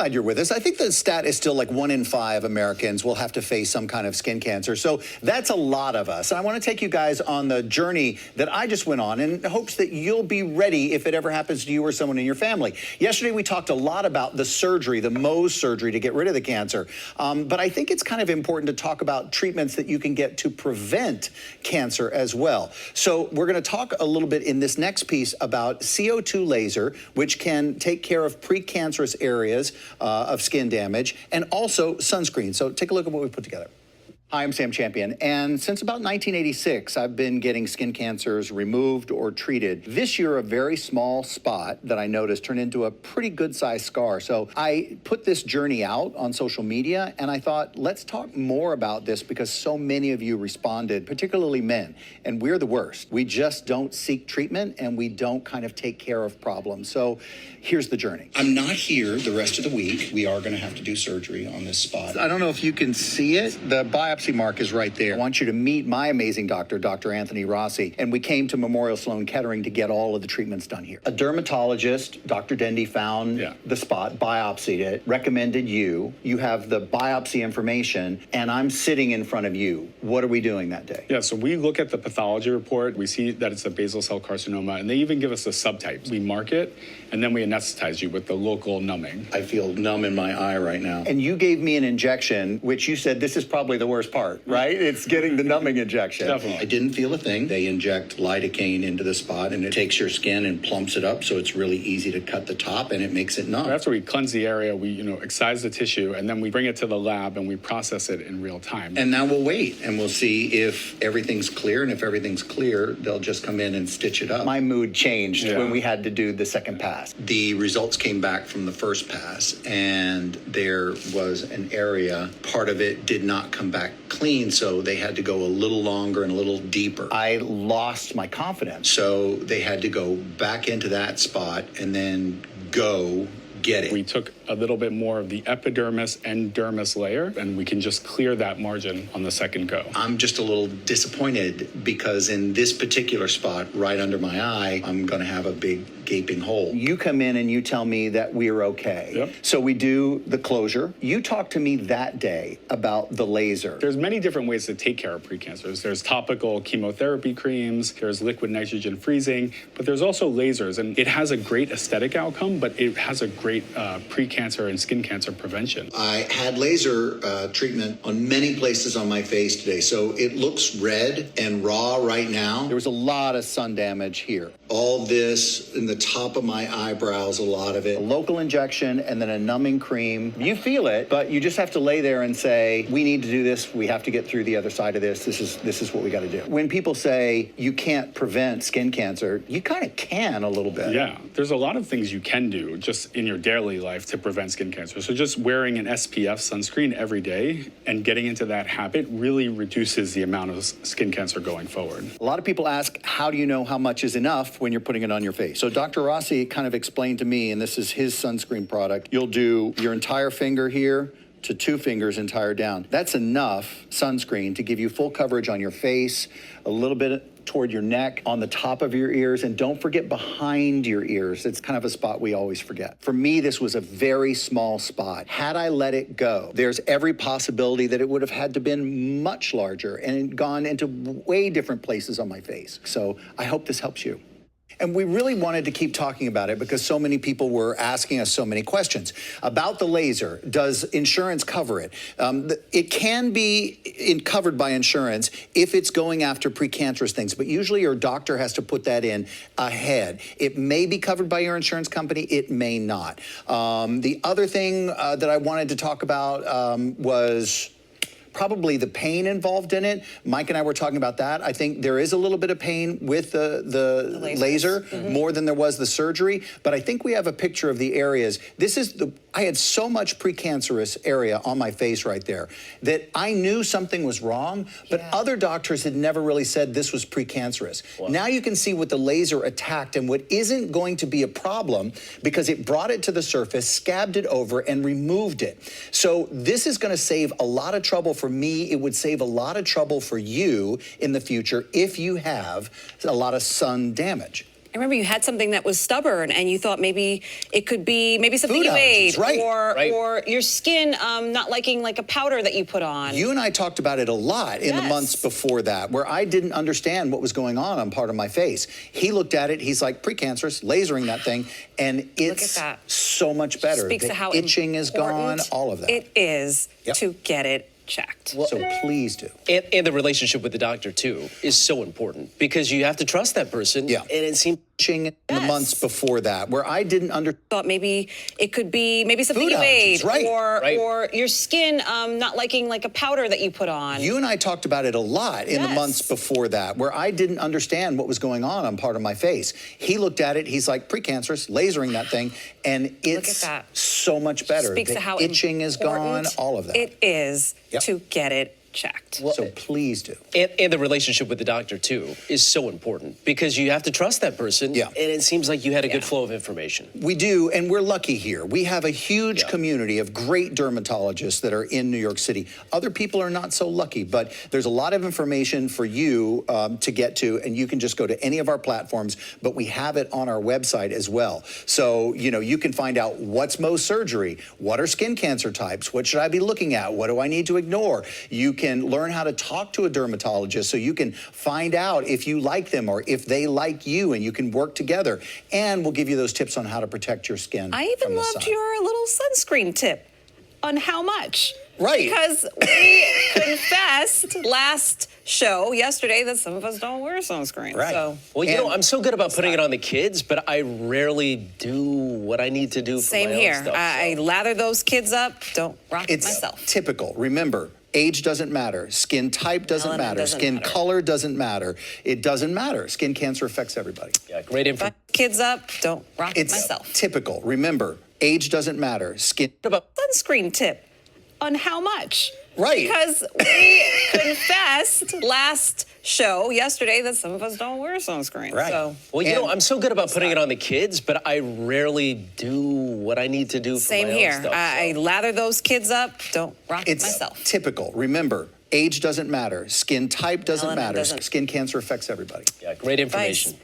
glad you're with us. I think the stat is still like 1 in 5 Americans will have to face some kind of skin cancer. So that's a lot of us. And I want to take you guys on the journey that I just went on in hopes that you'll be ready if it ever happens to you or someone in your family. Yesterday, we talked a lot about the surgery, the Mohs surgery to get rid of the cancer. But I think it's kind of important to talk about treatments that you can get to prevent cancer as well. So we're going to talk a little bit in this next piece about CO2 laser, which can take care of precancerous areas of skin damage, and also sunscreen. So take a look at what we put together. Hi, I'm Sam Champion, and since about 1986, I've been getting skin cancers removed or treated. This year, a very small spot that I noticed turned into a pretty good-sized scar. So I put this journey out on social media, and I thought, let's talk more about this because so many of you responded, particularly men, and we're the worst. We just don't seek treatment, and we don't kind of take care of problems. So here's the journey. I'm not here the rest of the week. We are going to have to do surgery on this spot. I don't know if you can see it. The biopsy mark is right there. I want you to meet my amazing doctor, Dr. Anthony Rossi, and we came to Memorial Sloan Kettering to get all of the treatments done here. A dermatologist, Dr. Dendy, found the spot, biopsied it, recommended you. You have the biopsy information, and I'm sitting in front of you. What are we doing that day? Yeah, so we look at the pathology report. We see that it's a basal cell carcinoma, and they even give us the subtypes. We mark it, and then we anesthetize you with the local numbing. I feel numb in my eye right now. And you gave me an injection, which you said this is probably the worst part, right? It's getting the numbing injection. Definitely. I didn't feel a thing. They inject lidocaine into the spot, and it takes your skin and plumps it up, so it's really easy to cut the top, and it makes it numb. After we cleanse the area, we excise the tissue, and then we bring it to the lab, and we process it in real time. And now we'll wait, and we'll see if everything's clear, and if everything's clear, they'll just come in and stitch it up. My mood changed when we had to do the second pass. The results came back from the first pass, and there was an area, part of it did not come back clean, so they had to go a little longer and a little deeper. I lost my confidence. So they had to go back into that spot and then go get it. We took a little bit more of the epidermis and dermis layer, and we can just clear that margin on the second go. I'm just a little disappointed because in this particular spot, right under my eye, I'm going to have a big gaping hole. You come in and you tell me that we're okay. Yep. So we do the closure. You talked to me that day about the laser. There's many different ways to take care of precancers. There's topical chemotherapy creams, there's liquid nitrogen freezing, but there's also lasers, and it has a great aesthetic outcome, but it has a great precancer and skin cancer prevention. I had laser treatment on many places on my face today, so it looks red and raw right now. There was a lot of sun damage here. All this in the top of my eyebrows, a lot of it. A local injection and then a numbing cream. You feel it, but you just have to lay there and say, we need to do this. We have to get through the other side of this. This is what we got to do. When people say you can't prevent skin cancer, you kind of can a little bit. Yeah, there's a lot of things you can do just in your daily life to prevent skin cancer. So just wearing an SPF sunscreen every day and getting into that habit really reduces the amount of skin cancer going forward. A lot of people ask, how do you know how much is enough when you're putting it on your face? So Dr. Rossi kind of explained to me, and this is his sunscreen product, you'll do your entire finger here to 2 fingers entire down. That's enough sunscreen to give you full coverage on your face, a little bit toward your neck, on the top of your ears, and don't forget behind your ears. It's kind of a spot we always forget. For me, this was a very small spot. Had I let it go, there's every possibility that it would have had to been much larger and gone into way different places on my face. So I hope this helps you. And we really wanted to keep talking about it because so many people were asking us so many questions. About the laser, does insurance cover it? It can be covered by insurance if it's going after precancerous things, but usually your doctor has to put that in ahead. It may be covered by your insurance company, it may not. The other thing that I wanted to talk about was probably the pain involved in it. Mike and I were talking about that. I think there is a little bit of pain with the laser, more than there was the surgery, but I think we have a picture of the areas. This is I had so much precancerous area on my face right there that I knew something was wrong, but other doctors had never really said this was precancerous. Wow. Now you can see what the laser attacked and what isn't going to be a problem because it brought it to the surface, scabbed it over, and removed it. So this is going to save a lot of trouble for me. It would save a lot of trouble for you in the future if you have a lot of sun damage. I remember you had something that was stubborn, and you thought maybe it could be something Food you ate, allergies, or your skin not liking like a powder that you put on. You and I talked about it a lot in the months before that, where I didn't understand what was going on part of my face. He looked at it, he's like, precancerous, lasering that thing, and it's so much better. Speaks to how itching is gone, all of that. It is to get it checked. So please do. And the relationship with the doctor, too, is so important because you have to trust that person. Yeah. And it seems In the months before that, where I didn't thought maybe it could be something Food you ate, allergies, or your skin not liking like a powder that you put on. You and I talked about it a lot in the months before that, where I didn't understand what was going on part of my face. He looked at it, he's like, precancerous, lasering that thing, and it's so much better. Speaks to how itching is gone, all of that. It is to get it checked. So please do. and the relationship with the doctor, too, is so important because you have to trust that person. Yeah. And it seems like you had a good flow of information. We do, and we're lucky here. We have a huge community of great dermatologists that are in New York City. Other people are not so lucky, but there's a lot of information for you to get to, and you can just go to any of our platforms, but we have it on our website as well. So, you can find out what's Mohs surgery, what are skin cancer types, what should I be looking at, what do I need to ignore. You can learn how to talk to a dermatologist so you can find out if you like them or if they like you, and you can work together. And we'll give you those tips on how to protect your skin. I even loved your little sunscreen tip on how much. Right. Because we confessed last show yesterday that some of us don't wear sunscreen. Right. So. Well, I'm so good about putting it on the kids, but I rarely do what I need to do for my own here. stuff. I lather those kids up, don't rock it myself. It's typical. Remember, age doesn't matter. Skin type doesn't matter. Skin color doesn't matter. It doesn't matter. Skin cancer affects everybody. Yeah, great info. Kids up, don't rock it myself. It's typical. Remember, age doesn't matter. Skin. Sunscreen tip on how much. Right. Because we confessed last show yesterday that some of us don't wear sunscreen. Right. So. Well, I'm so good about putting it on the kids, but I rarely do what I need to do for my own stuff. I lather those kids up, don't rock it myself. It's typical. Remember, age doesn't matter. Skin type doesn't matter. Skin cancer affects everybody. Yeah, great information.